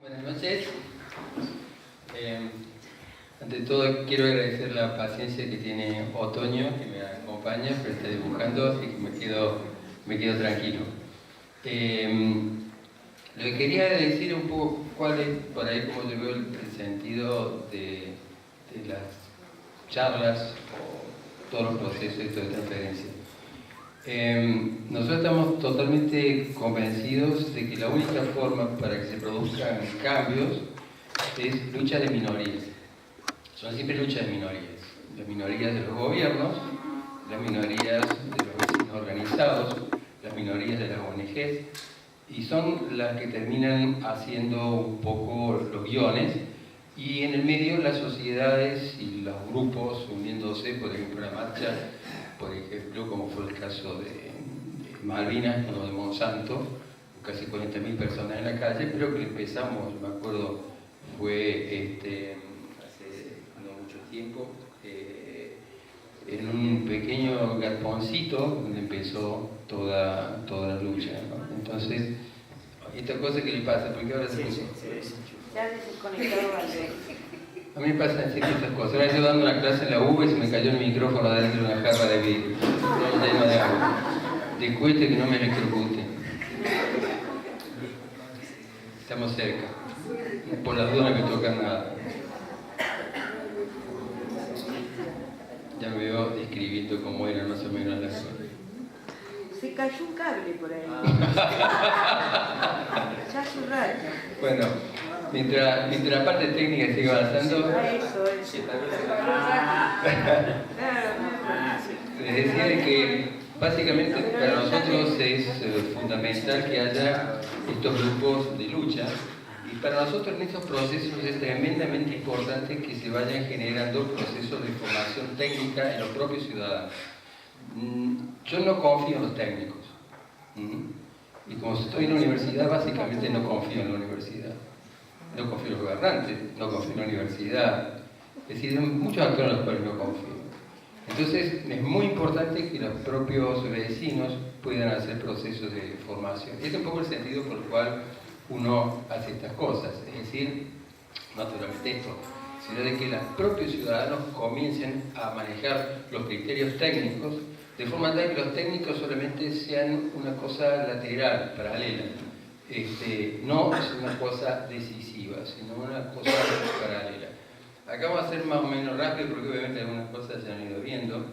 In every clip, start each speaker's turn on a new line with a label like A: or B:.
A: Buenas noches. Ante todo quiero agradecer la paciencia que tiene Otoño, que me acompaña, pero está dibujando, así que me quedo tranquilo. Lo que quería decir un poco cuál es, por ahí como yo veo el sentido de las charlas o todos los procesos de transferencia. Nosotros estamos totalmente convencidos de que la única forma para que se produzcan cambios es lucha de minorías. Son siempre luchas de minorías. Las minorías de los gobiernos, las minorías de los vecinos organizados, las minorías de las ONGs, y son las que terminan haciendo un poco los guiones, y en el medio las sociedades y los grupos uniéndose, por ejemplo, la marcha, por ejemplo, como fue el caso de Malvinas, no de Monsanto, casi 40.000 personas en la calle, pero que empezamos, me acuerdo, fue hace no mucho tiempo, en un pequeño galponcito donde empezó toda la lucha, ¿no? Entonces, esta cosa que le pasa, porque ahora se puso.
B: Ya desconectado al revés.
A: A mí me pasan ciertas cosas. Ahora estoy dando una clase en la UBA y se me cayó el micrófono adentro de una jarra de vidrio, lleno de agua. Descuide que no me electrocute. Estamos cerca. Por las dudas no me toca nada. Ya me veo describiendo cómo eran más o menos las cosas.
B: Se cayó un cable por ahí. Ya su rato.
A: Bueno, mientras la parte técnica sigue avanzando,
B: Eso.
A: les decía que básicamente para nosotros es fundamental que haya estos grupos de lucha, y para nosotros en estos procesos es tremendamente importante que se vayan generando procesos de formación técnica en los propios ciudadanos. Yo no confío en los técnicos, y como estoy en la universidad, básicamente no confío en la universidad, no confío en los gobernantes, no confío en la universidad, es decir, hay muchos actores en los cuales no confío. Entonces es muy importante que los propios vecinos puedan hacer procesos de formación. Y este es un poco el sentido por el cual uno hace estas cosas, es decir, no solamente esto, sino de que los propios ciudadanos comiencen a manejar los criterios técnicos, de forma tal que los técnicos solamente sean una cosa lateral, paralela, no es una cosa decisiva, sino una cosa paralela. Acá vamos a hacer más o menos rápido porque obviamente algunas cosas se han ido viendo,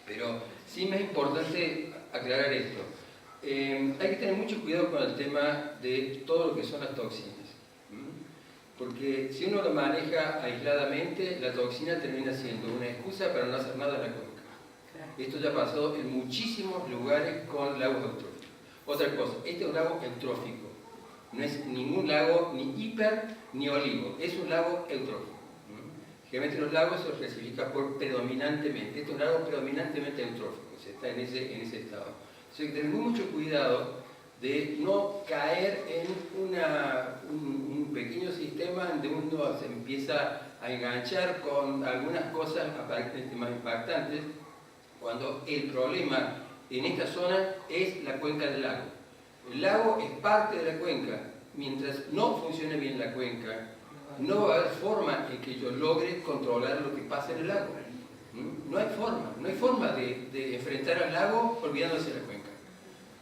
A: pero sí me es importante aclarar esto. Hay que tener mucho cuidado con el tema de todo lo que son las toxinas, porque si uno lo maneja aisladamente, la toxina termina siendo una excusa para no hacer nada en la cuenca. Esto ya pasó en muchísimos lugares con lagos eutróficos. Otra cosa, este es un lago eutrófico, no es ningún lago ni hiper ni olivo, es un lago eutrófico. Generalmente los lagos se los clasifica por predominantemente, este es un lago predominantemente eutrófico, o sea, está en ese estado. Entonces hay que tener mucho cuidado de no caer en un pequeño sistema donde uno se empieza a enganchar con algunas cosas aparentemente más impactantes, cuando el problema en esta zona es la cuenca del lago. El lago es parte de la cuenca. Mientras no funcione bien la cuenca, no va a haber forma en que yo logre controlar lo que pasa en el lago. No hay forma de enfrentar al lago olvidándose de la cuenca.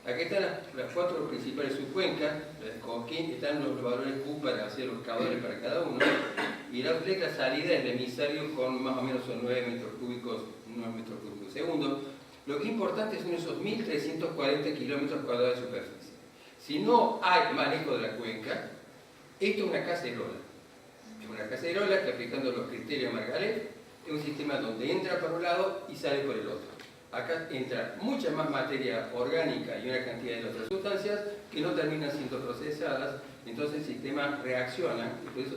A: Aquí están las cuatro principales subcuencas, están los valores Q para hacer los caudales para cada uno, y la salida es el emisario con más o menos son 9 metros cúbicos segundo. Lo que es importante son esos 1.340 kilómetros cuadrados de superficie. Si no hay manejo de la cuenca, esto es una cacerola. Es una cacerola que, aplicando los criterios de Margalef, es un sistema donde entra por un lado y sale por el otro. Acá entra mucha más materia orgánica y una cantidad de otras sustancias que no terminan siendo procesadas, entonces el sistema reacciona, y por eso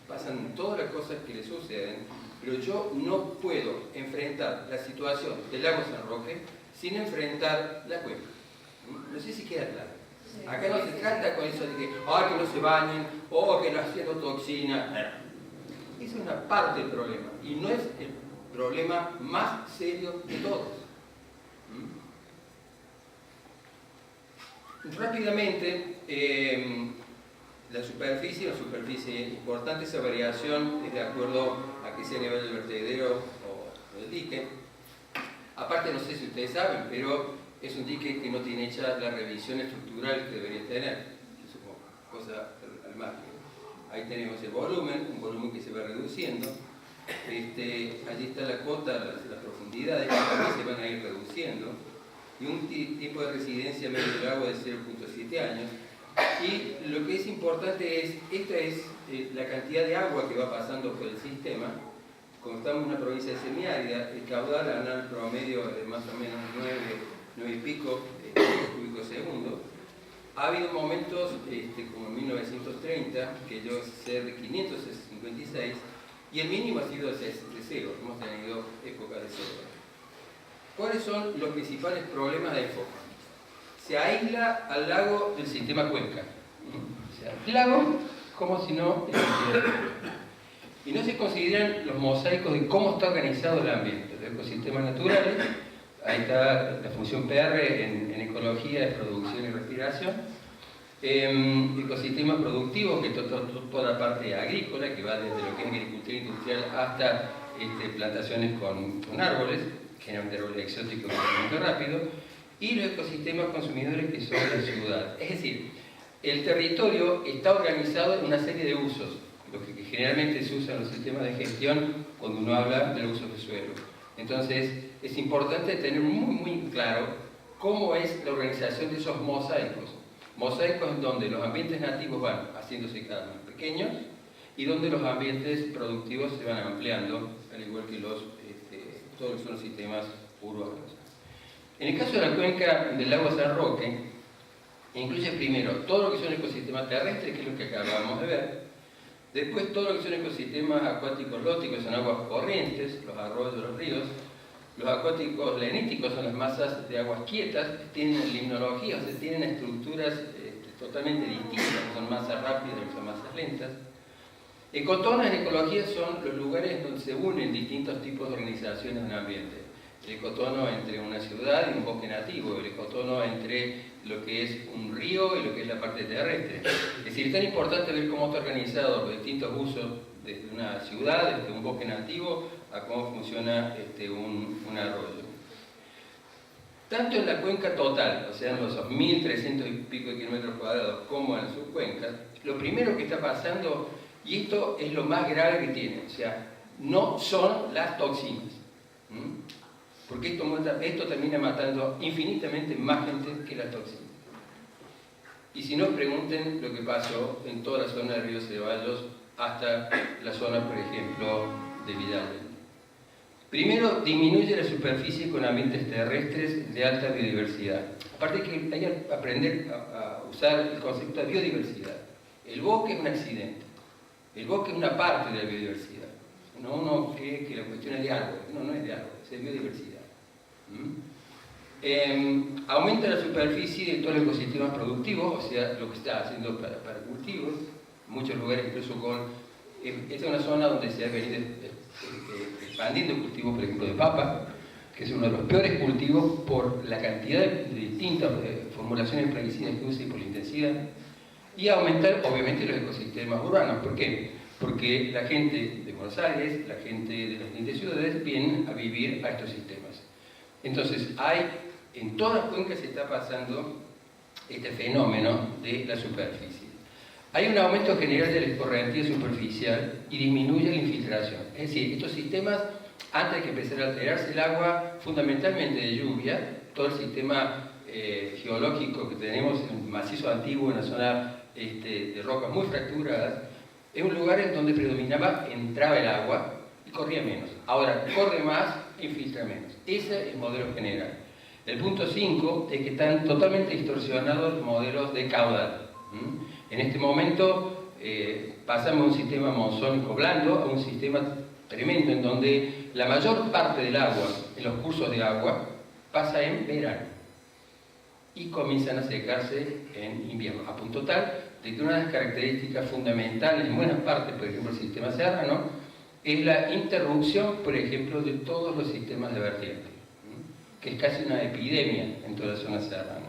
A: pasan todas las cosas que le suceden, pero yo no puedo enfrentar la situación del lago San Roque sin enfrentar la cuenca. No sé si queda claro. Acá no se trata con eso de que no se bañen, o que no haciendo toxina. Esa es una parte del problema, y no es el problema más serio de todos. Rápidamente, La superficie importante, esa variación es de acuerdo a que sea a nivel del vertedero o del dique. Aparte, no sé si ustedes saben, pero es un dique que no tiene hecha la revisión estructural que debería tener. Eso es cosa al margen. Ahí tenemos el volumen, un volumen que se va reduciendo. Allí está la cota, las profundidades que también se van a ir reduciendo. Y un tiempo de residencia medio del agua de 0.7 años. Y lo que es importante es, esta es la cantidad de agua que va pasando por el sistema. Como estamos en una provincia de semiárida, el caudal anual promedio de más o menos 9 y pico cúbicos segundo. Ha habido momentos, como en 1930, que llegó a ser de 556, y el mínimo ha sido de 0, hemos tenido épocas de 0. ¿Cuáles son los principales problemas de enfoque? Se aísla al lago del sistema cuenca. O sea, el lago como si no existiera. Y no se consideran los mosaicos de cómo está organizado el ambiente. Los ecosistemas naturales, ahí está la función PR en ecología de producción y respiración. Ecosistemas productivos, que toda la parte agrícola, que va desde lo que es agricultura industrial hasta plantaciones con árboles, generalmente árboles exóticos de crecimiento rápido, y los ecosistemas consumidores, que son la ciudad. Es decir, el territorio está organizado en una serie de usos, lo que generalmente se usa en los sistemas de gestión cuando uno habla de los usos de suelo. Entonces, es importante tener muy claro cómo es la organización de esos mosaicos. Mosaicos en donde los ambientes nativos van haciéndose cada vez más pequeños y donde los ambientes productivos se van ampliando, al igual que todos los son los sistemas urbanos. En el caso de la cuenca del lago San Roque, incluye primero todo lo que son ecosistemas terrestres, que es lo que acabamos de ver, después todo lo que son ecosistemas acuáticos lóticos, son aguas corrientes, los arroyos, los ríos. Los acuáticos leníticos son las masas de aguas quietas, tienen limnología, o sea, tienen estructuras totalmente distintas, son masas rápidas y son masas lentas. Ecotonos en ecología son los lugares donde se unen distintos tipos de organizaciones en el ambiente. El ecotono entre una ciudad y un bosque nativo, el ecotono entre lo que es un río y lo que es la parte terrestre. Es decir, es tan importante ver cómo está organizado los distintos usos desde una ciudad, desde un bosque nativo, a cómo funciona un arroyo. Tanto en la cuenca total, o sea, en los 1.300 y pico de kilómetros cuadrados, como en la subcuenca, lo primero que está pasando, y esto es lo más grave que tiene, o sea, no son las toxinas. Porque esto termina matando infinitamente más gente que las toxinas. Y si no, pregunten lo que pasó en toda la zona de Río Ceballos hasta la zona, por ejemplo, de Villalba. Primero, disminuye la superficie con ambientes terrestres de alta biodiversidad. Aparte que hay que aprender a usar el concepto de biodiversidad. El bosque es un accidente. El bosque es una parte de la biodiversidad. Uno cree que la cuestión es de árbol. No es de árbol, es de biodiversidad. Aumenta la superficie de todos los ecosistemas productivos, o sea, lo que está haciendo para cultivos. En muchos lugares, incluso esta es una zona donde se ha venido expandiendo cultivos, por ejemplo, de papa, que es uno de los peores cultivos por la cantidad de distintas formulaciones plaguicidas que usa y por la intensidad. Y aumentar, obviamente, los ecosistemas urbanos. ¿Por qué? Porque la gente de Buenos Aires, la gente de las distintas ciudades, vienen a vivir a estos sistemas. Entonces, en todas las cuencas se está pasando este fenómeno de la superficie. Hay un aumento general de la escorrentía superficial y disminuye la infiltración. Es decir, estos sistemas, antes de que empezara a alterarse el agua, fundamentalmente de lluvia, todo el sistema geológico que tenemos en un macizo antiguo, en una zona de rocas muy fracturadas, es un lugar en donde entraba el agua y corría menos. Ahora, corre más e infiltra menos. Ese es el modelo general. El punto 5 es que están totalmente distorsionados los modelos de caudal. En este momento pasamos de un sistema monzónico blando a un sistema tremendo en donde la mayor parte del agua en los cursos de agua pasa en verano y comienzan a secarse en invierno, a punto tal de que una de las características fundamentales en buena parte, por ejemplo, el sistema serrano, es la interrupción, por ejemplo, de todos los sistemas de vertiente, que es casi una epidemia en toda la zona serrana.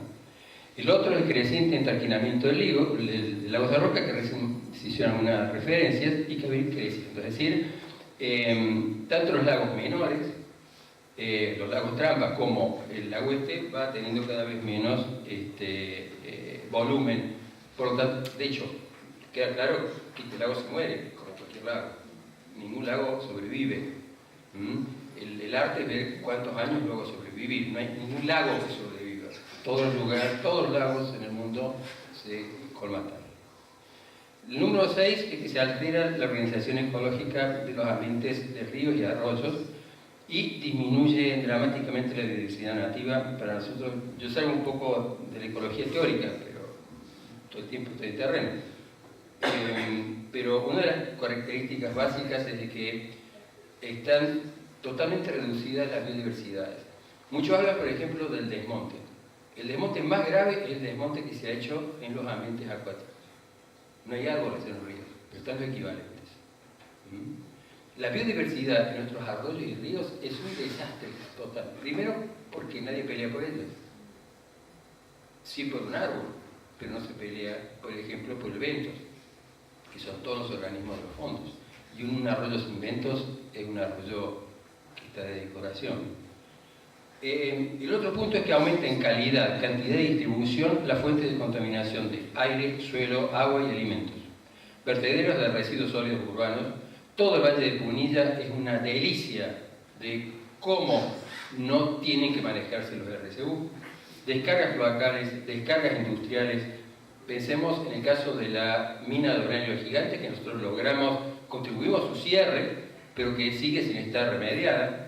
A: El otro es el creciente entalquinamiento del lago de Roca, que recién se hicieron unas referencias y que va a ir creciendo. Es decir, tanto los lagos menores, los lagos trampas, como el lago este, va teniendo cada vez menos volumen. Por lo tanto, de hecho, queda claro que este lago se muere, como cualquier lago. Ningún lago sobrevive. El arte es ver cuántos años luego sobrevivir. No hay ningún lago que sobreviva. Todos los lagos en el mundo se colmatan. El número 6 es que se altera la organización ecológica de los ambientes de ríos y arroyos y disminuye dramáticamente la biodiversidad nativa. Para nosotros, yo salgo un poco de la ecología teórica, pero todo el tiempo estoy en terreno. Pero una de las características básicas es de que están totalmente reducidas las biodiversidades. Muchos hablan, por ejemplo, del desmonte. El desmonte más grave es el desmonte que se ha hecho en los ambientes acuáticos. No hay árboles en los ríos, pero están los equivalentes. La biodiversidad de nuestros arroyos y ríos es un desastre total. Primero, porque nadie pelea por ellos. Sí por un árbol, pero no se pelea, por ejemplo, por el ventos, que son todos los organismos de los fondos. Y un arroyo sin ventos es un arroyo que está de decoración. El otro punto es que aumenta en calidad, cantidad y distribución la fuente de contaminación de aire, suelo, agua y alimentos. Vertederos de residuos sólidos urbanos. Todo el Valle de Punilla es una delicia de cómo no tienen que manejarse los RCU. Descargas cloacales, descargas industriales. Pensemos en el caso de la mina de uranio gigante, que nosotros logramos, contribuimos a su cierre, pero que sigue sin estar remediada.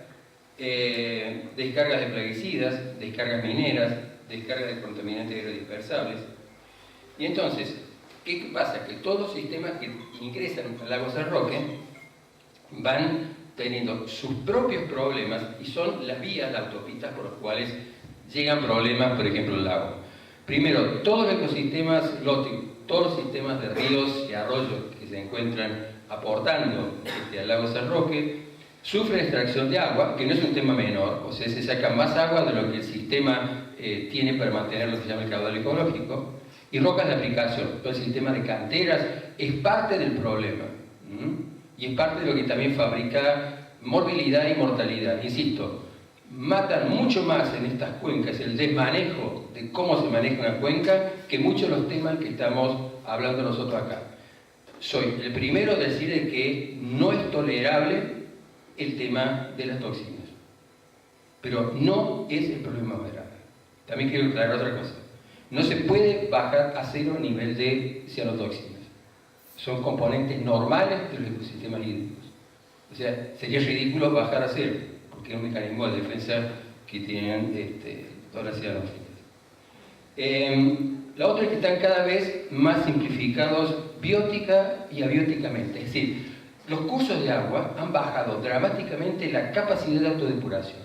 A: Descargas de plaguicidas, descargas mineras, descargas de contaminantes aerodispersables. Y entonces, ¿qué pasa? Que todos los sistemas que ingresan al lago San Roque van teniendo sus propios problemas y son las vías, las autopistas por las cuales llegan problemas, por ejemplo, el lago. Primero, todos los ecosistemas, todos los sistemas de ríos y arroyos que se encuentran aportando al lago San Roque sufren extracción de agua, que no es un tema menor, o sea, se saca más agua de lo que el sistema tiene para mantener lo que se llama el caudal ecológico, y rocas de aplicación. Todo el sistema de canteras es parte del problema, y es parte de lo que también fabrica morbilidad y mortalidad. Insisto, matan mucho más en estas cuencas el desmanejo de cómo se maneja una cuenca que muchos de los temas que estamos hablando nosotros acá. Soy el primero a decir que no es tolerable el tema de las toxinas, pero no es el problema más grave. También quiero aclarar otra cosa: no se puede bajar a cero el nivel de cianotoxinas. Son componentes normales de los ecosistemas hídricos. O sea, sería ridículo bajar a cero, porque es un mecanismo de defensa que tienen todas las cianófilas. La otra es que están cada vez más simplificados biótica y abióticamente. Es decir, los cursos de agua han bajado dramáticamente la capacidad de autodepuración.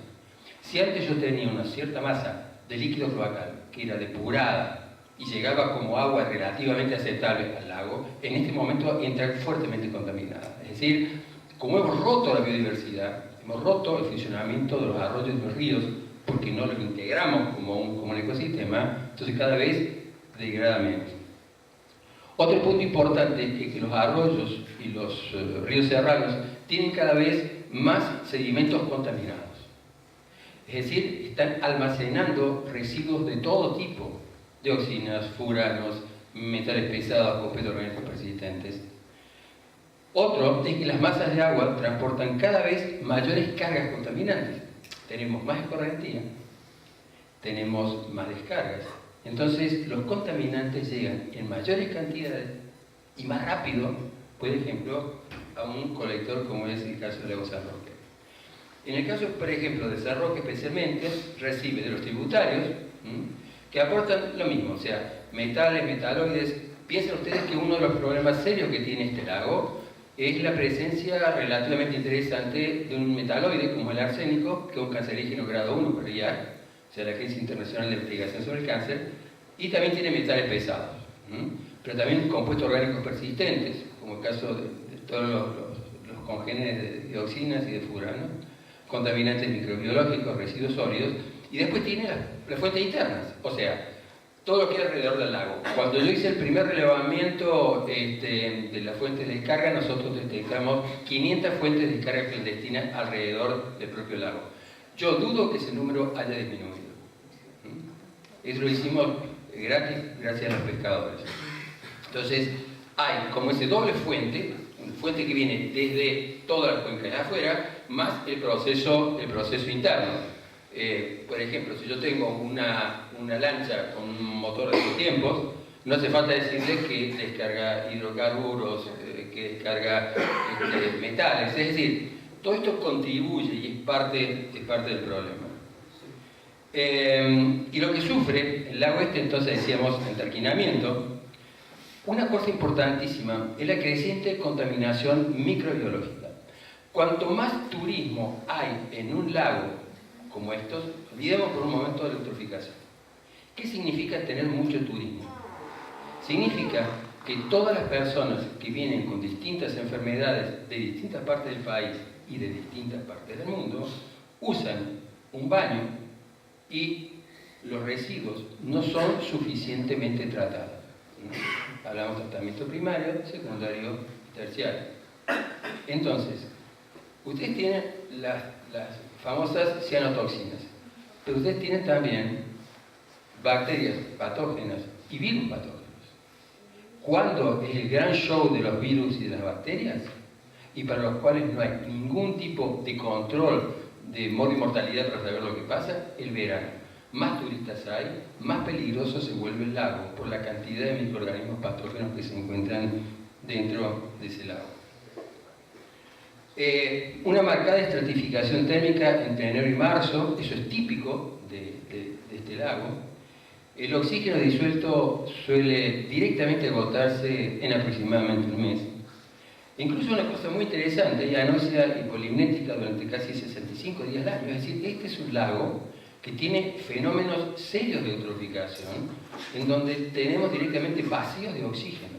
A: Si antes yo tenía una cierta masa de líquido cloacal que era depurada y llegaba como agua relativamente aceptable al lago, en este momento entra fuertemente contaminada. Es decir, como hemos roto la biodiversidad, hemos roto el funcionamiento de los arroyos y los ríos, porque no los integramos como un ecosistema, entonces cada vez degrada menos. Otro punto importante es que los arroyos y los ríos serranos tienen cada vez más sedimentos contaminados. Es decir, están almacenando residuos de todo tipo, dioxinas, furanos, metales pesados, compuestos orgánicos persistentes. Otro es que las masas de agua transportan cada vez mayores cargas contaminantes. Tenemos más escorrentía, tenemos más descargas. Entonces, los contaminantes llegan en mayores cantidades y más rápido, por ejemplo, a un colector como es el caso del lago San Roque. En el caso, por ejemplo, de San Roque especialmente, recibe de los tributarios que aportan lo mismo, o sea, metales, metaloides. Piensen ustedes que uno de los problemas serios que tiene este lago es la presencia relativamente interesante de un metaloide como el arsénico, que es un cancerígeno grado 1 por IARC, o sea, la Agencia Internacional de Investigación sobre el Cáncer, y también tiene metales pesados, pero también compuestos orgánicos persistentes, como el caso de todos los congéneres de dioxinas y de furanos, contaminantes microbiológicos, residuos sólidos, y después tiene las fuentes internas, o sea, todo lo que hay alrededor del lago. Cuando yo hice el primer relevamiento de las fuentes de descarga, nosotros detectamos 500 fuentes de descarga clandestinas alrededor del propio lago. Yo dudo que ese número haya disminuido. Eso lo hicimos gratis, gracias a los pescadores. Entonces, hay como ese doble fuente, una fuente que viene desde toda la cuenca de afuera, más el proceso interno. Por ejemplo, si yo tengo una lancha con un motor de esos tiempos, no hace falta decirle que descarga hidrocarburos, que descarga metales, es decir, todo esto contribuye y es parte del problema. Y lo que sufre el lago entonces decíamos, entarquinamiento, una cosa importantísima es la creciente contaminación microbiológica. Cuanto más turismo hay en un lago como estos, olvidemos por un momento de la eutroficación. ¿Qué significa tener mucho turismo? Significa que todas las personas que vienen con distintas enfermedades de distintas partes del país y de distintas partes del mundo usan un baño y los residuos no son suficientemente tratados. Hablamos de tratamiento primario, secundario, terciario. Entonces, ustedes tienen las famosas cianotoxinas, pero ustedes tienen también bacterias patógenas y virus patógenos. ¿Cuándo es el gran show de los virus y de las bacterias? Y para los cuales no hay ningún tipo de control de mortalidad para saber lo que pasa, el verano. Más turistas hay, más peligroso se vuelve el lago por la cantidad de microorganismos patógenos que se encuentran dentro de ese lago. Una marcada estratificación térmica entre enero y marzo, eso es típico de este lago. El oxígeno disuelto suele directamente agotarse en aproximadamente un mes. Incluso una cosa muy interesante, hay anoxia hipolimnética durante casi 65 días al año. Es decir, este es un lago que tiene fenómenos serios de eutroficación, en donde tenemos directamente vacíos de oxígeno.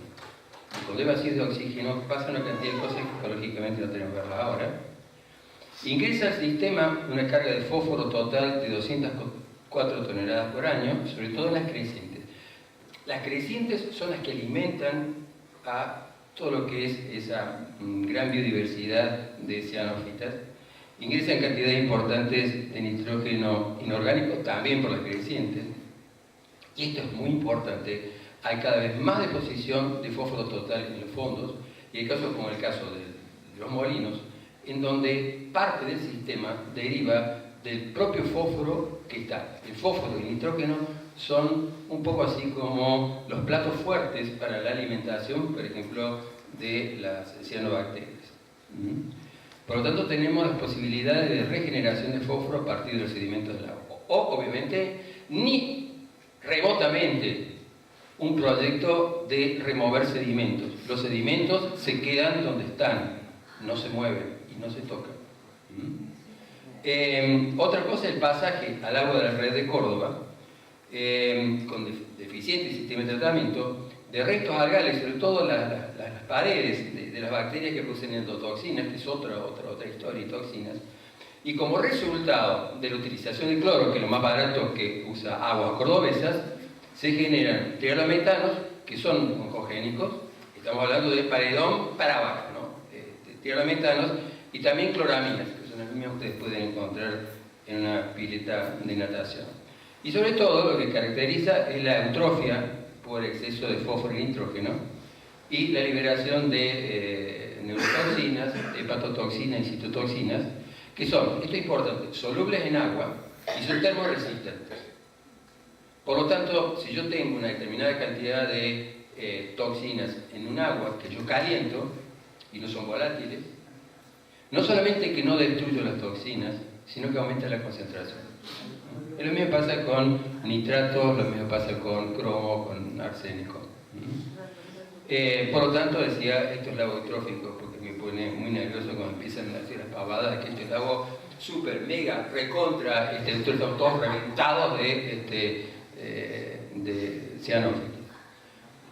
A: Y cuando hay vacíos de oxígeno pasa una cantidad de cosas que ecológicamente no tenemos que verlas ahora. Ingresa al sistema una carga de fósforo total de 204 toneladas por año, sobre todo en las crecientes. Las crecientes son las que alimentan a todo lo que es esa gran biodiversidad de cianófitas. Ingresan cantidades importantes de nitrógeno inorgánico, también por las crecientes. Y esto es muy importante. Hay cada vez más deposición de fósforo total en los fondos, y hay casos como el caso de los molinos, en donde parte del sistema deriva del propio fósforo que está. El fósforo y el nitrógeno son un poco así como los platos fuertes para la alimentación, por ejemplo, de las cianobacterias. Por lo tanto, tenemos las posibilidades de regeneración de fósforo a partir de los sedimentos del lago. O, obviamente, ni remotamente un proyecto de remover sedimentos. Los sedimentos se quedan donde están, no se mueven y no se tocan. Otra cosa es el pasaje al agua de la red de Córdoba, con deficiente sistema de tratamiento, de restos algales, sobre todo las paredes de las bacterias que producen endotoxinas, que es otra historia, y toxinas. Y como resultado de la utilización de cloro, que es lo más barato que usa aguas cordobesas, se generan trialometanos, que son oncogénicos, estamos hablando de paredón para abajo, ¿no? Trialometanos, y también cloraminas, que son las mismas que ustedes pueden encontrar en una pileta de natación. Y sobre todo, lo que caracteriza es la eutrofia por exceso de fósforo y nitrógeno, y la liberación de neurotoxinas, hepatotoxinas y citotoxinas, que son, esto es importante, solubles en agua y son termoresistentes. Por lo tanto, si yo tengo una determinada cantidad de toxinas en un agua que yo caliento, y no son volátiles, no solamente que no destruyo las toxinas, sino que aumenta la concentración. Lo mismo pasa con nitratos, lo mismo pasa con cromo, con arsénico. Por lo tanto, decía, esto es lago eutrófico, porque me pone muy nervioso cuando empiezan a decir las pavadas, que este es lago súper, mega, recontra, están todos reventados de cianófitos.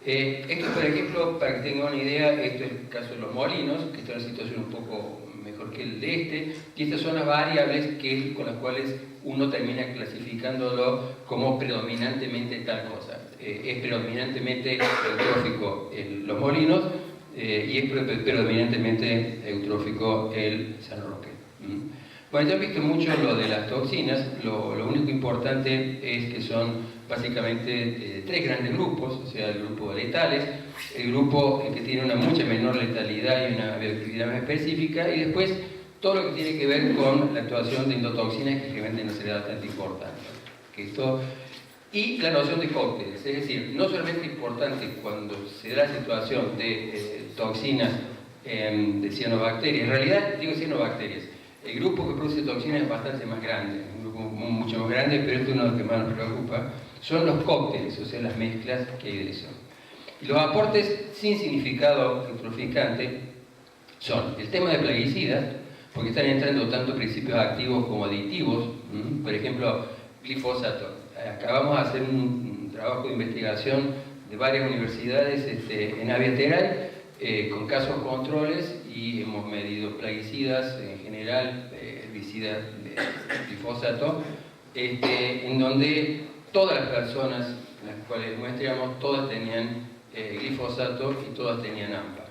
A: Esto, por ejemplo, para que tengan una idea, esto es el caso de los molinos, que está en una situación un poco mejor que el de este, y estas son las variables con las cuales uno termina clasificándolo como predominantemente tal cosa. Es predominantemente eutrófico los molinos y es predominantemente eutrófico el San Roque. Bueno, ya han visto mucho lo de las toxinas. Lo único importante es que son básicamente tres grandes grupos, o sea, el grupo de letales, el grupo que tiene una mucha menor letalidad y una bioactividad más específica, y después todo lo que tiene que ver con la actuación de endotoxinas, que realmente no sería bastante importante. Y la noción de cócteles, es decir, no solamente importante cuando se da la situación de toxinas de cianobacterias, en realidad digo cianobacterias, el grupo que produce toxinas es bastante más grande, un grupo mucho más grande, pero este es uno de los que más nos preocupa, son los cócteles, o sea, las mezclas que hay de eso. Y los aportes sin significado eutroficante son el tema de plaguicidas, porque están entrando tanto principios activos como aditivos, por ejemplo, glifosato. Acabamos de hacer un trabajo de investigación de varias universidades en Aviateral, con casos controles, y hemos medido plaguicidas en general, herbicidas de glifosato, en donde todas las personas las cuales muestreamos, todas tenían glifosato y todas tenían AMPA.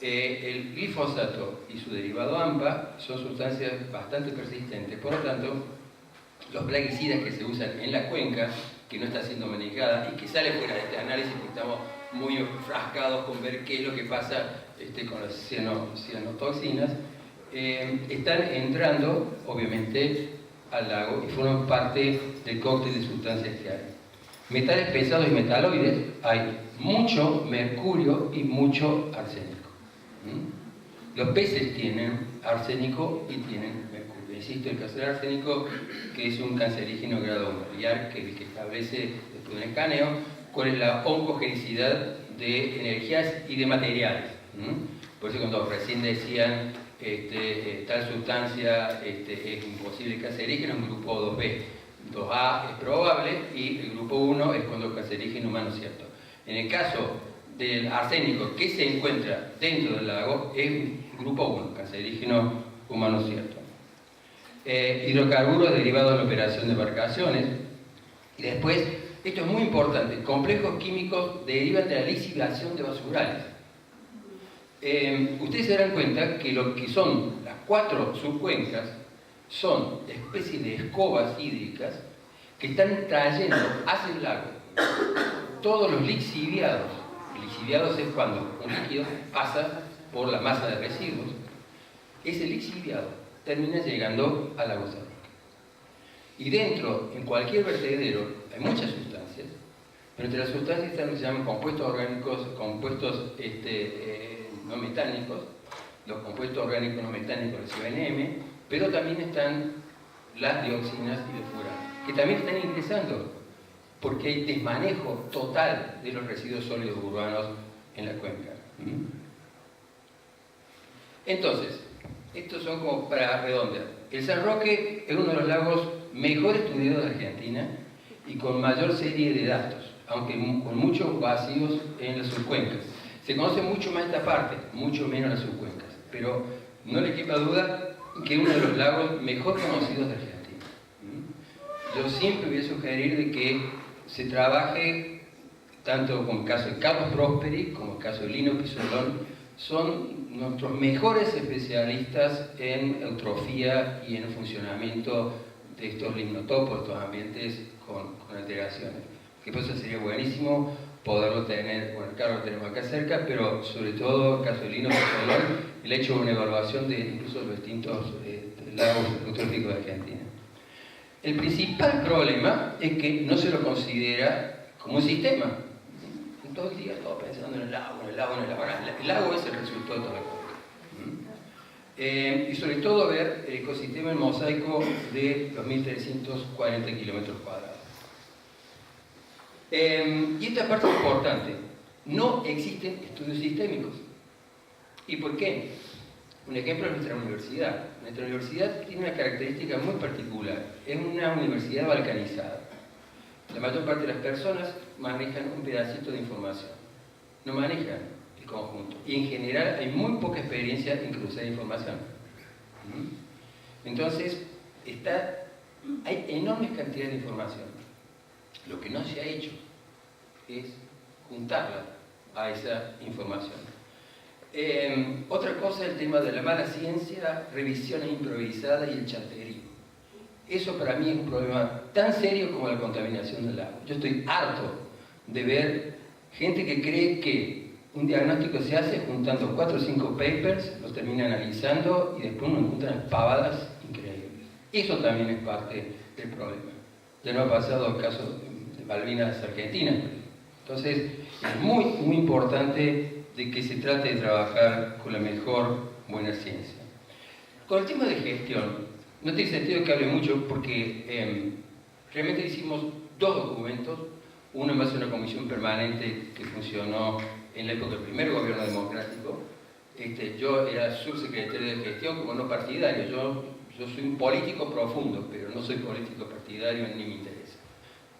A: El glifosato y su derivado AMPA son sustancias bastante persistentes, por lo tanto, los plaguicidas que se usan en la cuenca, que no está siendo manejada y que sale fuera de este análisis, porque estamos muy enfrascados con ver qué es lo que pasa con las cianotoxinas, están entrando, obviamente, al lago y forman parte del cóctel de sustancias que hay. Metales pesados y metaloides, hay mucho mercurio y mucho arsénico. Los peces tienen arsénico y tienen mercurio. Insisto, el caso del arsénico, que es un cancerígeno grado 1, IARC, que es el que establece después de un escaneo cuál es la oncogenicidad de energías y de materiales. Por eso cuando recién decían tal sustancia es imposible cancerígeno, es un grupo 2B. 2A es probable y el grupo 1 es cuando el cancerígeno humano es cierto. En el caso del arsénico que se encuentra dentro del lago es grupo 1, cancerígeno humano cierto. Hidrocarburos derivados de la operación de embarcaciones. Y después, esto es muy importante, complejos químicos derivan de la lisivación de basurales. Ustedes se darán cuenta que lo que son las 4 subcuencas son especies de escobas hídricas que están trayendo hacia el lago todos los lixiviados. Lixiviados es cuando un líquido pasa por la masa de residuos. Ese lixiviado termina llegando al lago San Roque. Y dentro, en cualquier vertedero, hay muchas sustancias, pero entre las sustancias están lo que se llaman compuestos orgánicos, compuestos no metánicos, los compuestos orgánicos no metánicos, los CNM, pero también están las dioxinas y los furanos, que también están ingresando, porque hay desmanejo total de los residuos sólidos urbanos en la cuenca. Entonces, estos son como para redondear. El San Roque es uno de los lagos mejor estudiados de Argentina y con mayor serie de datos, aunque con muchos vacíos en las subcuencas. Se conoce mucho más esta parte, mucho menos las subcuencas, pero no le quepa duda que es uno de los lagos mejor conocidos de Argentina. Yo siempre voy a sugerir de que se trabaje tanto con el caso de Carlos Prosperi como el caso de Lino Pisolón. Son nuestros mejores especialistas en eutrofía y en el funcionamiento de estos limnotopos, estos ambientes con alteraciones. Que por eso sería buenísimo poderlo tener, bueno, Carlos lo tenemos acá cerca, pero sobre todo el caso de Lino Pisolón, el hecho de una evaluación de incluso los distintos lagos eutróficos de Argentina. El principal problema es que no se lo considera como un sistema. Todo el día todo pensando en el lago, en el lago, en el lago. El lago es el resultado de toda la cuenca. Y sobre todo ver el ecosistema en mosaico de los 1.340 kilómetros cuadrados. Y esta parte es importante. No existen estudios sistémicos. ¿Y por qué? Un ejemplo es nuestra universidad. Nuestra universidad tiene una característica muy particular. Es una universidad balcanizada. La mayor parte de las personas manejan un pedacito de información. No manejan el conjunto. Y en general hay muy poca experiencia en cruzar información. Entonces, hay enormes cantidades de información. Lo que no se ha hecho es juntarla a esa información. Otra cosa es el tema de la mala ciencia, revisión improvisada y el chanterío. Eso para mí es un problema tan serio como la contaminación del agua. Yo estoy harto de ver gente que cree que un diagnóstico se hace juntando 4 o 5 papers, los termina analizando y después uno encuentra pavadas increíbles. Eso también es parte del problema. Ya no ha pasado el caso de Malvinas Argentina. Entonces, es muy, muy importante de que se trate de trabajar con la mejor buena ciencia. Con el tema de gestión, no tiene sentido que hable mucho porque realmente hicimos 2 documentos, uno en base a una comisión permanente que funcionó en la época del primer gobierno democrático. Yo era subsecretario de gestión como no partidario, yo soy un político profundo, pero no soy político partidario ni me interesa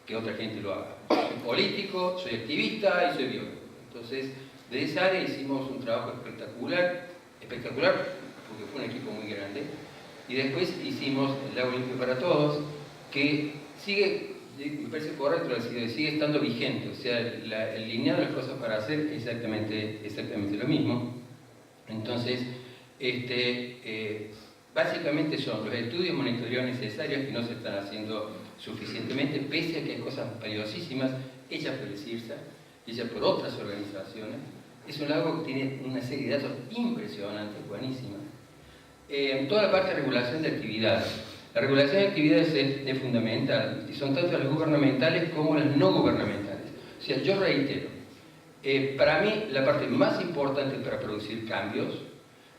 A: que otra gente lo haga. Soy político, soy activista y soy biólogo. Entonces, de esa área hicimos un trabajo espectacular, porque fue un equipo muy grande. Y después hicimos el Agua Limpia para Todos, que sigue, me parece correcto decir, sigue estando vigente. O sea, el lineado de las cosas para hacer es exactamente lo mismo. Entonces, básicamente son los estudios monitoreo necesarios que no se están haciendo suficientemente, pese a que hay cosas valiosísimas hechas por el CIRSA, hechas por otras organizaciones. Es un lago que tiene una serie de datos impresionantes, buenísimas. Toda la parte de regulación de actividades. La regulación de actividades es fundamental, y son tanto las gubernamentales como las no gubernamentales. O sea, yo reitero, para mí la parte más importante para producir cambios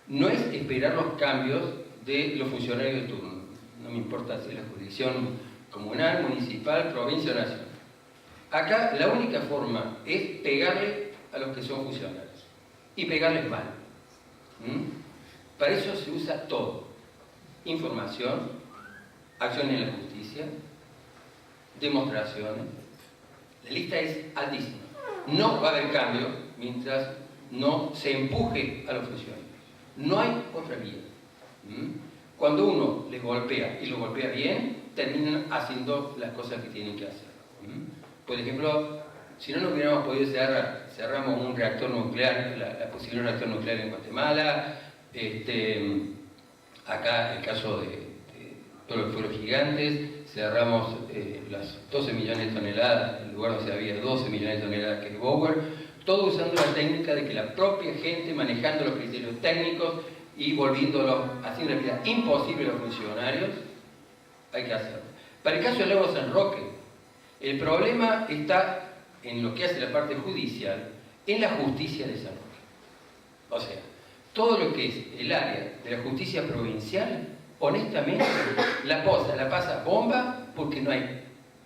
A: no es esperar los cambios de los funcionarios de turno. No me importa si es la jurisdicción comunal, municipal, provincia o nacional. Acá la única forma es pegarle a los que son funcionarios y pegarles mal. Para eso se usa todo: información, acción en la justicia, demostraciones. La lista es altísima. No va a haber cambio mientras no se empuje a los funcionarios. No hay otra vía. Cuando uno les golpea y lo golpea bien, terminan haciendo las cosas que tienen que hacer. Por ejemplo, si no hubiéramos podido cerramos un reactor nuclear, la posibilidad de un reactor nuclear en Guatemala, acá el caso de todos los fueros gigantes, cerramos las 12 millones de toneladas, en lugar donde había 12 millones de toneladas que es Bower, todo usando la técnica de que la propia gente, manejando los criterios técnicos y haciendo la vida imposible a los funcionarios, hay que hacerlo. Para el caso del lago San Roque, el problema está en lo que hace la parte judicial, en la justicia de San Roque. O sea, todo lo que es el área de la justicia provincial, honestamente, la pasa bomba porque no hay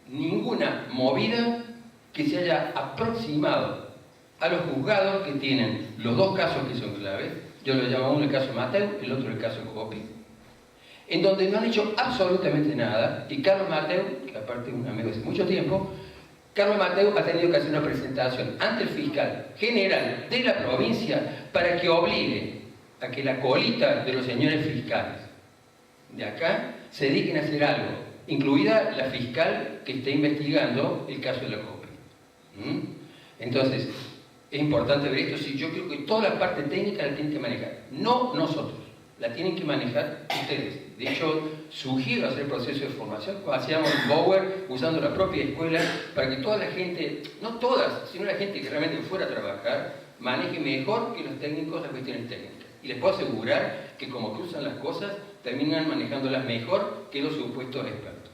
A: ninguna movida que se haya aproximado a los juzgados que tienen los 2 casos que son claves. Yo lo llamo uno el caso Mateu, el otro el caso Copi, en donde no han hecho absolutamente nada. Y Carlos Mateu, que aparte es un amigo hace mucho tiempo, Carlos Mateu ha tenido que hacer una presentación ante el fiscal general de la provincia para que obligue a que la colita de los señores fiscales de acá se dediquen a hacer algo, incluida la fiscal que está investigando el caso de la Copi. Entonces, es importante ver esto. Sí, yo creo que toda la parte técnica la tienen que manejar, no nosotros, la tienen que manejar ustedes. De hecho, sugiero hacer proceso de formación, como hacíamos en Bower, usando la propia escuela, para que toda la gente, no todas, sino la gente que realmente fuera a trabajar, maneje mejor que los técnicos las cuestiones técnicas. Y les puedo asegurar que como cruzan las cosas, terminan manejándolas mejor que los supuestos expertos.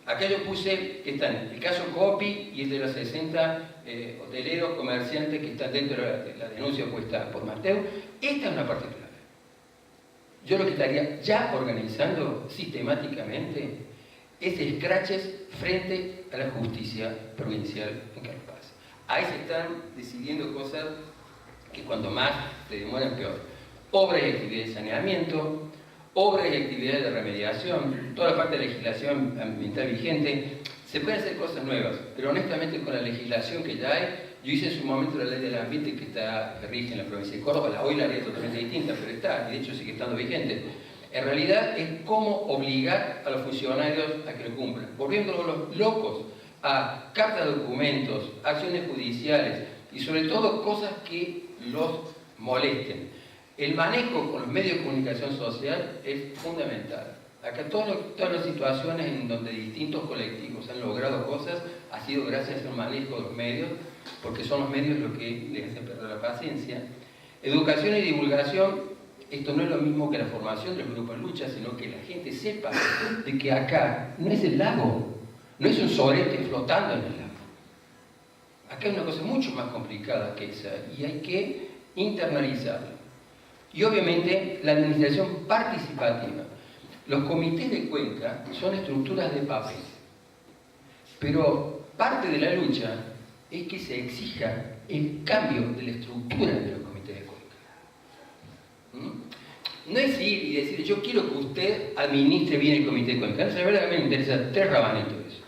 A: Acá yo puse que están el caso Copi y el de los 60 hoteleros, comerciantes que están dentro de la denuncia puesta por Mateu. Esta es una parte clave. Yo lo que estaría ya organizando sistemáticamente es scratches frente a la justicia provincial en Carlos Paz. Ahí se están decidiendo cosas que cuanto más se demoran peor. Obras y actividades de saneamiento, obras y actividades de remediación, toda la parte de legislación ambiental vigente. Se pueden hacer cosas nuevas, pero honestamente con la legislación que ya hay, Yo hice en su momento la ley del ambiente que rige en la provincia de Córdoba, hoy la haría totalmente distinta, pero está, y de hecho sigue estando vigente. En realidad es cómo obligar a los funcionarios a que lo cumplan, volviéndolos locos a cartas de documentos, acciones judiciales y sobre todo cosas que los molesten. El manejo con los medios de comunicación social es fundamental. Acá todas las situaciones en donde distintos colectivos han logrado cosas ha sido gracias al manejo de los medios, porque son los medios los que les hacen perder la paciencia. Educación y divulgación, esto no es lo mismo que la formación de los grupos de lucha, sino que la gente sepa de que acá no es el lago, no es un sorete flotando en el lago. Acá hay una cosa mucho más complicada que esa y hay que internalizarla. Y obviamente la administración participativa. Los comités de cuenca son estructuras de papel, pero parte de la lucha es que se exija el cambio de la estructura de los comités de cuenca. No es ir y decir, yo quiero que usted administre bien el comité de cuenca. La verdad que me interesa 3 rabanitos de eso.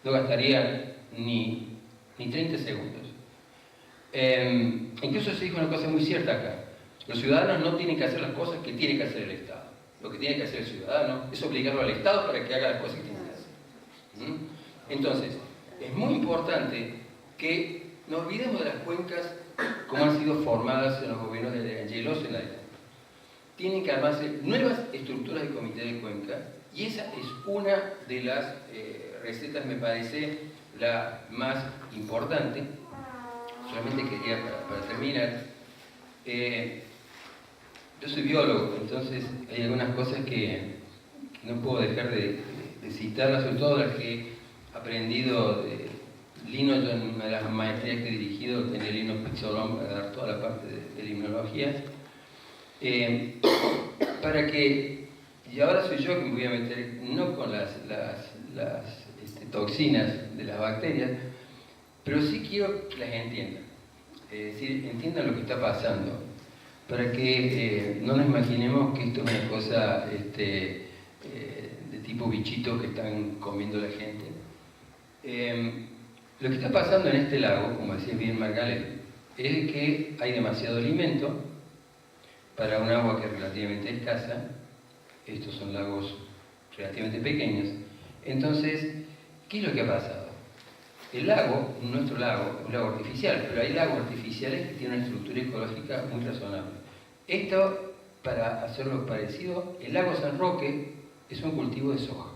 A: No gastaría ni 30 segundos. Incluso se dijo una cosa muy cierta acá. Los ciudadanos no tienen que hacer las cosas que tiene que hacer el Estado. Lo que tiene que hacer el ciudadano es obligarlo al Estado para que haga las cosas que tiene que hacer. Entonces, es muy importante que no olvidemos de las cuencas como han sido formadas en los gobiernos de Angelos en la época. Tienen que armarse nuevas estructuras de comité de cuenca y esa es una de las recetas, me parece, la más importante. Solamente quería, para terminar, yo soy biólogo, entonces hay algunas cosas que no puedo dejar de citarlas, sobre todo las que he aprendido de Lino. Yo en una de las maestrías que he dirigido tenía Lino Pizzolón para dar toda la parte de limnología. Para que, y ahora soy yo que me voy a meter, no con las toxinas de las bacterias, pero sí quiero que las entiendan, es decir, entiendan lo que está pasando, para que no nos imaginemos que esto es una cosa de tipo bichito que están comiendo la gente. Lo que está pasando en este lago, como decía bien Margaret, es que hay demasiado alimento para un agua que es relativamente escasa. Estos son lagos relativamente pequeños. Entonces, ¿qué es lo que ha pasado? El lago, nuestro lago, es un lago artificial, pero hay lagos artificiales que tienen una estructura ecológica muy razonable. Esto, para hacerlo parecido, el lago San Roque es un cultivo de soja.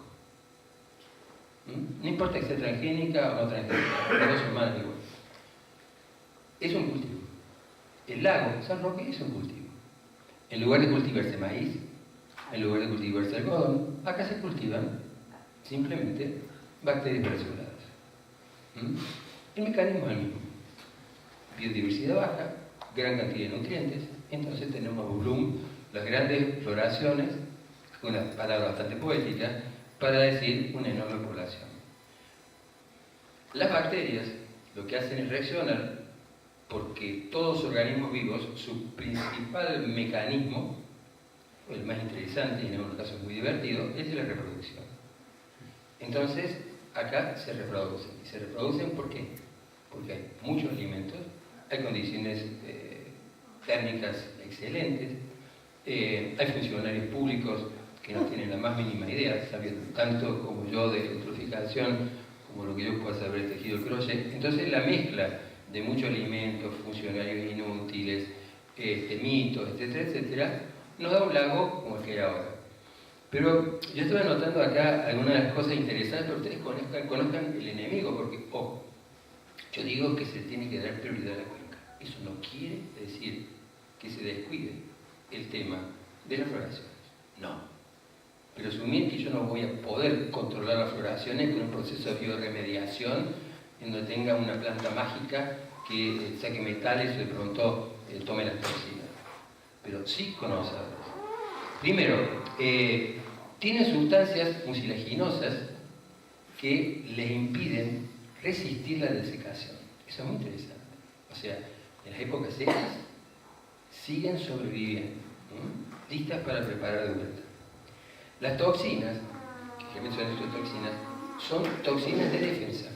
A: No importa que sea transgénica o no transgénica, las dos son malas igual. Es un cultivo. El lago San Roque es un cultivo. En lugar de cultivarse maíz, en lugar de cultivarse algodón, acá se cultivan simplemente bacterias presuradas. El mecanismo es el mismo. Biodiversidad baja, gran cantidad de nutrientes, entonces tenemos bloom, las grandes floraciones, una palabra bastante poética, para decir una enorme población. Las bacterias lo que hacen es reaccionar porque todos los organismos vivos, su principal mecanismo, el más interesante y en algunos casos muy divertido, es la reproducción. Entonces, acá se reproducen. ¿Y se reproducen por qué? Porque hay muchos alimentos, hay condiciones térmicas excelentes, hay funcionarios públicos que no tienen la más mínima idea, sabiendo tanto como yo de eutroficación, como lo que yo pueda saber de tejido crochet. Entonces la mezcla de muchos alimentos, funcionarios inútiles, mitos, etcétera, etcétera, nos da un lago como el que hay ahora. Pero yo estoy anotando acá algunas de las cosas interesantes para que ustedes conozcan el enemigo, porque, yo digo que se tiene que dar prioridad a la cuenca. Eso no quiere decir que se descuide el tema de las floraciones. No. Pero asumir que yo no voy a poder controlar las floraciones con un proceso de bioremediación en donde tenga una planta mágica que saque metales o de pronto tome las toxinas. Pero sí conocerlas. Primero, tiene sustancias mucilaginosas que les impiden resistir la desecación. Eso es muy interesante. O sea, en las épocas secas siguen sobreviviendo, listas para preparar de vuelta. Las toxinas, que mencioné estas toxinas, son toxinas de defensa.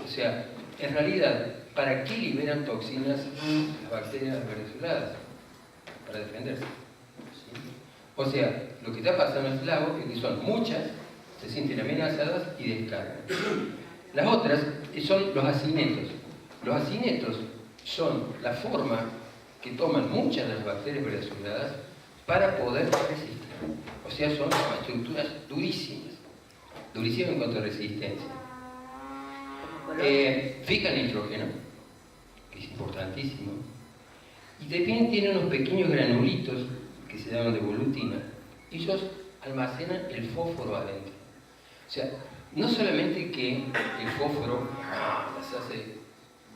A: O sea, en realidad, ¿para qué liberan toxinas las bacterias venezolanas? Para defenderse. O sea, lo que está pasando en el lago es que son muchas, se sienten amenazadas y descargan. Las otras son los acinetos. Los acinetos son la forma que toman muchas de las bacterias venezolanas para poder resistir. O sea, son estructuras durísimas, durísimas en cuanto a resistencia. Fija el nitrógeno, que es importantísimo, y también tiene unos pequeños granulitos que se llaman de volutina, y ellos almacenan el fósforo adentro. O sea, no solamente que el fósforo las hace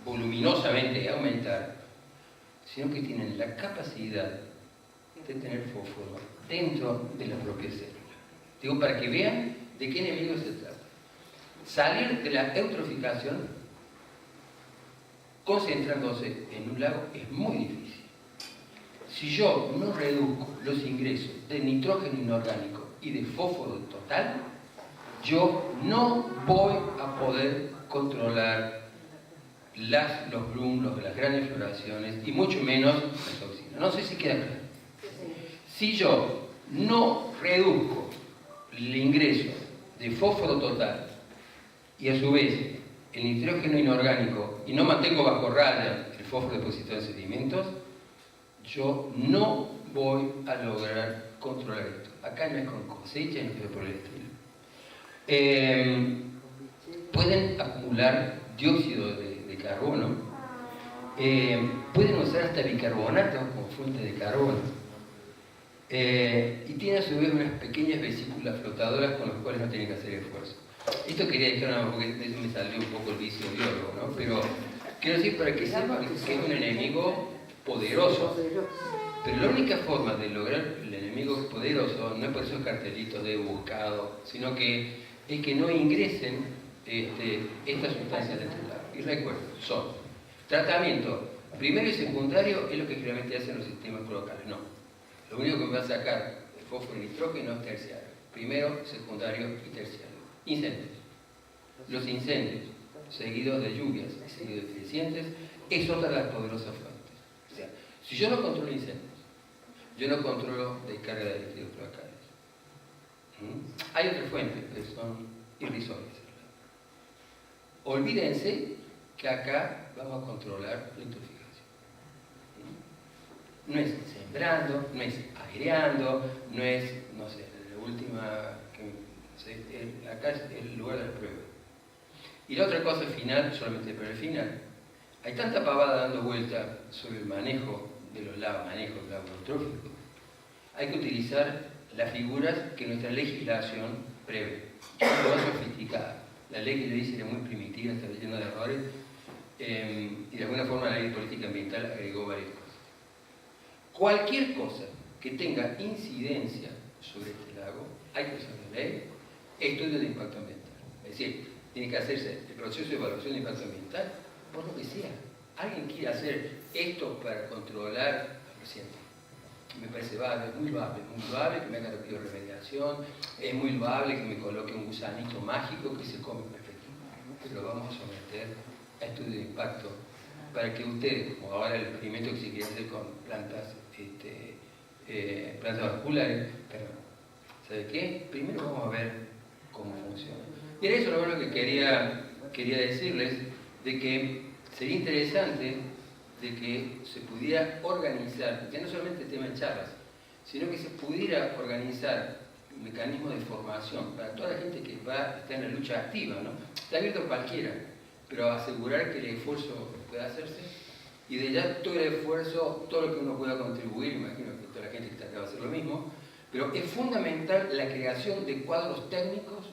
A: voluminosamente aumentar, sino que tienen la capacidad de tener fósforo dentro de la propia célula. Digo, para que vean de qué enemigo se trata. Salir de la eutroficación concentrándose en un lago es muy difícil. Si yo no reduzco los ingresos de nitrógeno inorgánico y de fósforo total, yo no voy a poder controlar los blooms, las grandes floraciones y mucho menos las toxinas. No sé si queda claro. Si yo no reduzco el ingreso de fósforo total y a su vez el nitrógeno inorgánico y no mantengo bajo raya el fósforo depositado en sedimentos, yo no voy a lograr controlar esto. Acá no es con cosecha ni por el estilo. Pueden acumular dióxido de carbono, pueden usar hasta bicarbonato como fuente de carbono, y tiene a su vez unas pequeñas vesículas flotadoras con las cuales no tienen que hacer esfuerzo. Esto quería decir, porque eso me salió un poco el vicio biólogo, ¿no? Pero quiero decir para que sepan que es un enemigo poderoso. Pero la única forma de lograr el enemigo poderoso no es por esos cartelitos de buscado, sino que es que no ingresen estas sustancias dentro del agua. Y recuerden, son tratamiento primario y secundario, es lo que generalmente hacen los sistemas locales. No. Lo único que me va a sacar el fósforo y nitrógeno es terciario. Primero, secundario y terciario. Incendios. Los incendios, seguidos de lluvias y seguidos de crecientes, es otra de las poderosas fuentes. O sea, si yo no controlo incendios, yo no controlo descarga de residuos cloacales. Hay otras fuentes que son irrisorias. Olvídense que acá vamos a controlar la eutroficación. No es sembrando, no es aireando, no es, no sé, la última, acá es el lugar de la prueba. Y la otra cosa final, solamente para el final, hay tanta pavada dando vuelta sobre el manejo de los lagos, eutróficos. Hay que utilizar las figuras que nuestra legislación prevé. Es muy sofisticada. La ley que le dice era muy primitiva, está llena de errores, y de alguna forma la ley de política ambiental agregó varias cosas. Cualquier cosa que tenga incidencia sobre este lago, hay que hacer la ley, estudio de impacto ambiental. Es decir, tiene que hacerse el proceso de evaluación de impacto ambiental por lo que sea. ¿Alguien quiere hacer esto para controlar? Lo siento. Me parece loable, muy loable que me haga la bioremediación, es muy loable que me coloque un gusanito mágico que se come perfecto. Pero lo vamos a someter a estudio de impacto para que ustedes, como ahora el experimento que se quiere hacer con plantas vasculares, pero ¿sabe qué? Primero vamos a ver cómo funciona. Y era eso lo bueno que quería decirles, de que sería interesante de que se pudiera organizar, ya no solamente el tema de charlas, sino que se pudiera organizar un mecanismo de formación para toda la gente que va a estar en la lucha activa, ¿no? Está abierto a cualquiera, pero asegurar que el esfuerzo pueda hacerse y de ya todo el esfuerzo, todo lo que uno pueda contribuir, imagino que toda la gente que está acá va a hacer lo mismo, pero es fundamental la creación de cuadros técnicos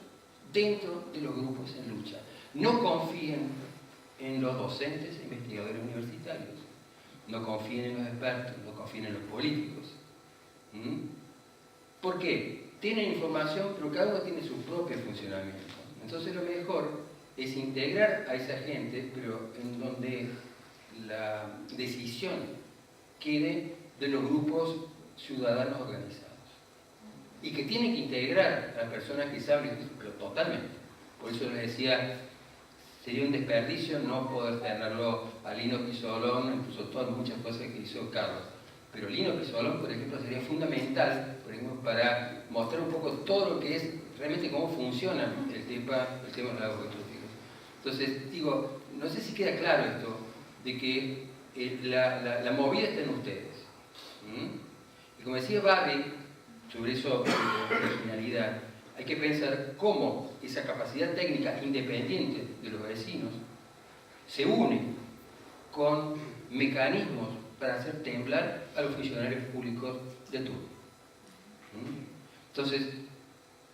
A: dentro de los grupos en lucha. No confíen en los docentes e investigadores universitarios, no confíen en los expertos, no confíen en los políticos. ¿Por qué? Tienen información, pero cada uno tiene su propio funcionamiento. Entonces lo mejor es integrar a esa gente, pero en donde la decisión quede de los grupos ciudadanos organizados. Y que tienen que integrar a las personas que saben, pero totalmente. Por eso les decía, Sería un desperdicio no poder tenerlo a Lino Pizzolón, incluso todas muchas cosas que hizo Carlos. Pero Lino Pizzolón, por ejemplo, sería fundamental, por ejemplo, para mostrar un poco todo lo que es realmente cómo funciona el tema de los lagos eutrofílicos. Entonces, digo, no sé si queda claro esto, de que la movida está en ustedes. Y como decía Barry, sobre eso, de originalidad, hay que pensar cómo esa capacidad técnica independiente de los vecinos se une con mecanismos para hacer temblar a los funcionarios públicos de turno. Entonces,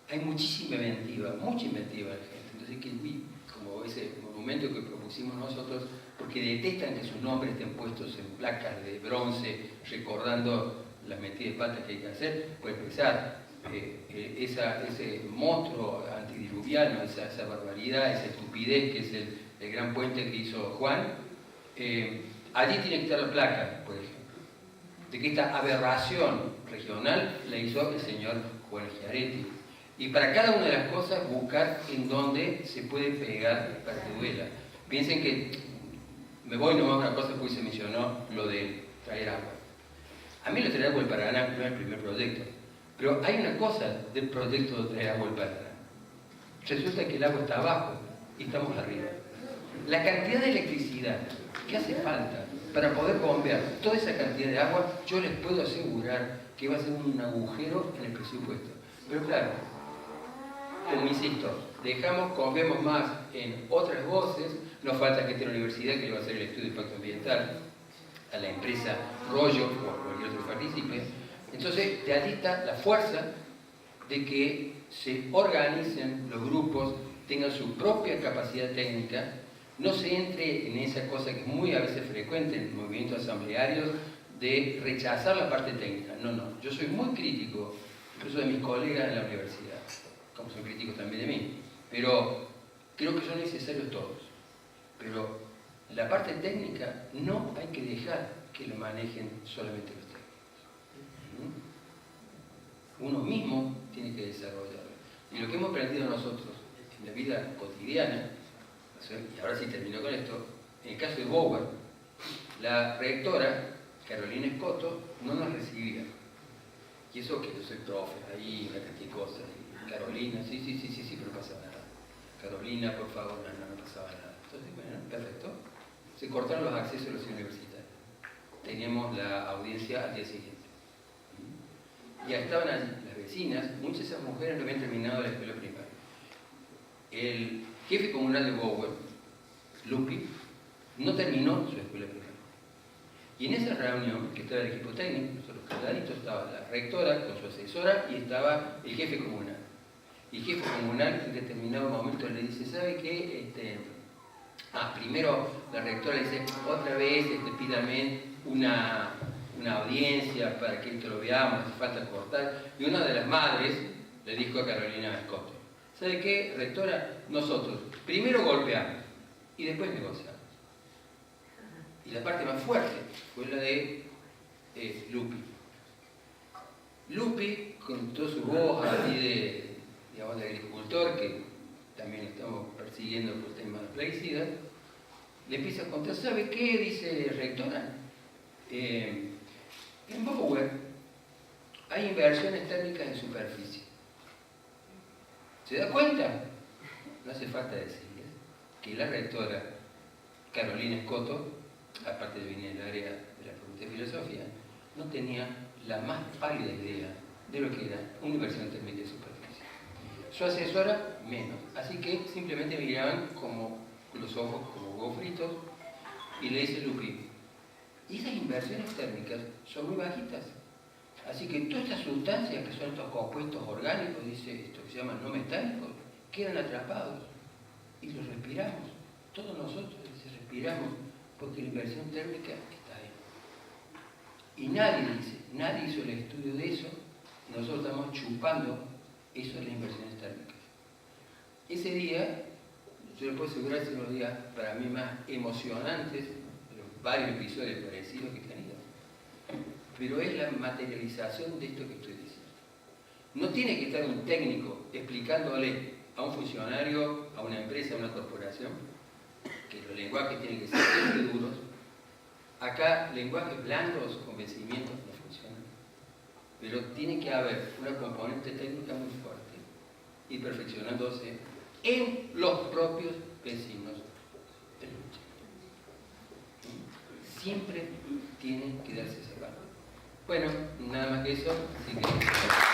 A: hay muchísima inventiva, mucha inventiva en la gente. Entonces, como ese monumento que propusimos nosotros, porque detestan que sus nombres estén puestos en placas de bronce, recordando las metidas de patas que hay que hacer, puede empezar ese monstruo antidiluviano, esa barbaridad, esa estupidez que es el gran puente que hizo Juan. Allí tiene que estar la placa, por ejemplo, de que esta aberración regional la hizo el señor Juan Schiaretti. Y para cada una de las cosas buscar en dónde se puede pegar para que duela. Piensen que, me voy nomás a una cosa porque se mencionó lo de traer agua. A mí lo de traer agua al Paraná no es el primer proyecto, pero hay una cosa del proyecto de traer agua al Paraná. Resulta que el agua está abajo y estamos arriba. La cantidad de electricidad que hace falta para poder bombear toda esa cantidad de agua, yo les puedo asegurar que va a ser un agujero en el presupuesto. Pero claro, como insisto, confiemos más en otras voces, no falta que esté la universidad que le va a hacer el estudio de impacto ambiental, a la empresa Rollo o a cualquier otro que participe. Entonces, de allí está la fuerza de que se organicen los grupos, tengan su propia capacidad técnica, no se entre en esa cosa que es muy a veces frecuente en movimientos asamblearios de rechazar la parte técnica. No, yo soy muy crítico, incluso de mis colegas en la universidad, como soy crítico también de mí, pero creo que son necesarios todos. Pero la parte técnica no hay que dejar que lo manejen solamente los técnicos. Uno mismo tiene que desarrollarlo. Y lo que hemos aprendido nosotros en la vida cotidiana, y ahora sí termino con esto, en el caso de Bower, la rectora, Carolina Escoto, no nos recibía. Y eso que yo soy profe, ahí una cantidad de cosas. Y Carolina, sí, pero no pasa nada. Carolina, por favor, no pasaba nada. Entonces, bueno, perfecto. Se cortaron los accesos a los universitarios. Teníamos la audiencia al día siguiente. Ya estaban allí las vecinas, muchas de esas mujeres no habían terminado la escuela primaria. El jefe comunal de Bower, Lupi, no terminó su escuela primaria. Y en esa reunión, que estaba el equipo técnico, nosotros calladitos, estaba la rectora con su asesora y estaba el jefe comunal. Y el jefe comunal en determinado momento le dice, ¿sabe qué? Primero la rectora le dice, otra vez pídame una audiencia para que esto lo veamos, hace falta cortar. Y una de las madres le dijo a Carolina Escoto, ¿sabe qué, rectora? Nosotros primero golpeamos y después negociamos. Y la parte más fuerte fue la de Lupi. Lupi, con toda su voz así de agricultor, que también estamos persiguiendo por temas de plaguicidas, le empieza a contar, ¿sabe qué? Dice rectora. En Bower hay inversiones térmicas en superficie. ¿Se da cuenta? No hace falta decirles que la rectora Carolina Escoto, aparte de venir del área de la Facultad de Filosofía, no tenía la más pálida idea de lo que era una inversión térmica de superficie. Su asesora, menos. Así que simplemente miraban como los ojos como huevos fritos y le dice Lupi, y esas inversiones térmicas son muy bajitas. Así que todas estas sustancias que son estos compuestos orgánicos, dice esto que se llaman no metálicos, quedan atrapados y los respiramos. Todos nosotros respiramos porque la inversión térmica está ahí. Y nadie hizo el estudio de eso, nosotros estamos chupando eso de las inversiones térmicas. Ese día, yo les puedo asegurar, que son los días para mí más emocionantes de los varios episodios parecidos que he tenido. Pero es la materialización de esto que estoy diciendo. No tiene que estar un técnico explicándole a un funcionario, a una empresa, a una corporación, que los lenguajes tienen que ser siempre duros. Acá lenguajes blandos, convencimientos no funcionan, pero tiene que haber una componente técnica muy fuerte y perfeccionándose en los propios vecinos de lucha. Siempre tiene que darse ese valor. Bueno, nada más que eso, así que...